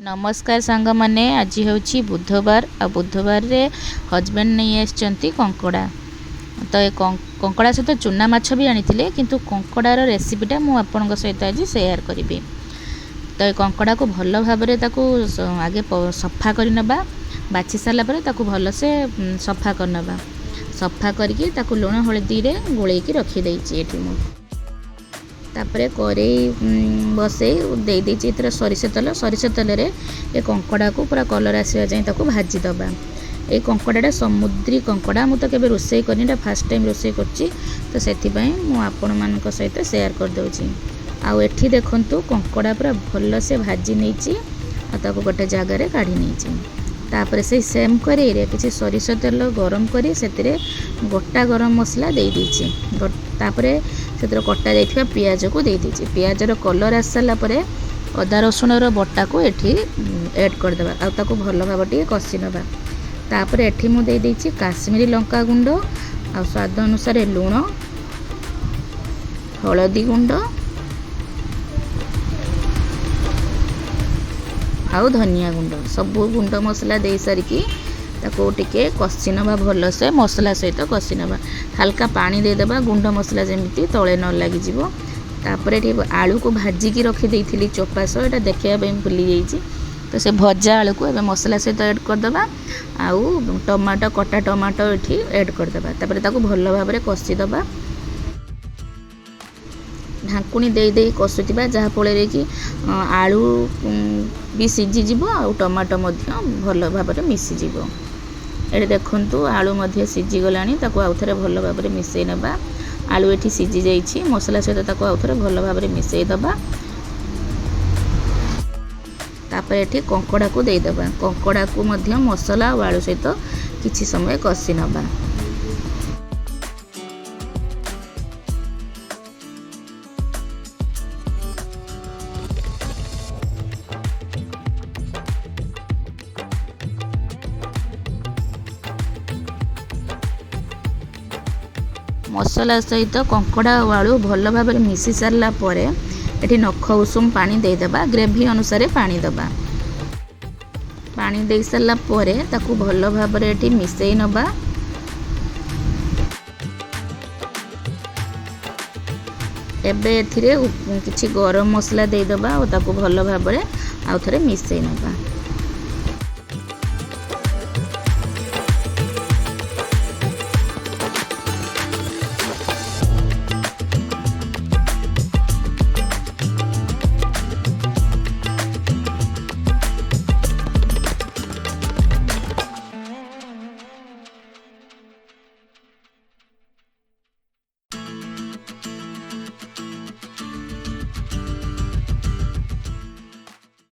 नमस्कार सांग माने आज हूँ बुधवार आ बुधवार रे हजबैंड नहीं आसचंती कंकड़ा तो ये कंकड़ा सहित चूना माछ भी आनी किंतु कंकड़ार रेसिपीटा मु आपन सहित आज शेयर करी। तो ये कंकड़ा को भल भाव आगे सफा कर नबा बाछि सारा पर ताकू भल से सफा कर नबा सफा करके ताकू लुण हलदी रे गोलैकी रखी देछि एठी मु तापरे कड़ई बसई दे देछि इतर सरिष तेल रे ए कंकड़ा को पूरा कलर आसीबा जाय ताकू भाजी दबा। ए कंकड़ाटा समुद्री कंकड़ा मु तो केबे रोसई करनी फर्स्ट टाइम रोसई करछि तो सेति पई मु आपण मानक सहित शेयर कर दउछि। आ एठी देखंतु कंकड़ा पूरा भल से भाजी नेछि आ ताकू गोटे जगह रे काढी नेछि। तापर से सेम कड़ई रे किछि सरिष तेल गरम करी सेतिरे गोटा गरम मसला दे देछि तापरे से कटा जाइथिबा पियाज को दे देछि। पियाजर कलर आस सारा परे अदा रसुणर बटा को एठी ऐड कर देबा आ ताकू भल भाव टिके कसी नबा। तापर एठी मु दे देछि काश्मीरी लंका गुंड आ स्वाद अनुसार लूण हलदी गुंड आउ धनिया गुंड सब गुंड मसला दे सारिकी ताको टिके कसी नबा भल से मसला सहित कसी नबा हल्का पानी दे देबा गुंड मसला जेमिति तळे न लागि जिवो। तापर एठी आलू को भाजी की रखी देइथिली चोपा सो एटा देखिया बे भूली जाइछि तो से भजा आलू को एबे मसला सहित ऐड कर देबा आउ टमाटो कटा टमाटो एठी ऐड कर देबा तापर ताको भल भाव रे कसी देबा ढाकुणी दे दे कसुतिबा जहा फଳରେ कि आलू भी सिझी जिवो आ टमाटो मध्य भल भाव रे मिसी जिवो। एडे देखंतु आलू मध्य सिझी गलानी ताको आउथरे भल भाव रे मिसई नबा आलू एठी सिझी जाइछि मसला सहित ताको आउथरे भल भाव रे मिसई दबा। तापर एठी कंकड़ा को दे दबा कंकड़ा को मध्य मसला और आलू सहित किछि समय कसी नबा। मसला सहित कंकड़ा और आलू भल भाव में मिसी सारा पर एठी नख उषुम पानी दे देबा ग्रेवी अनुसार पानी दबा पानी दे सारा पर ताकू भल भाव में एठी मिसई नबा। एबे एथिरे किछि गरम मसला दे देबा और ताकू भल भाव में आउ थरे मिसई नबा।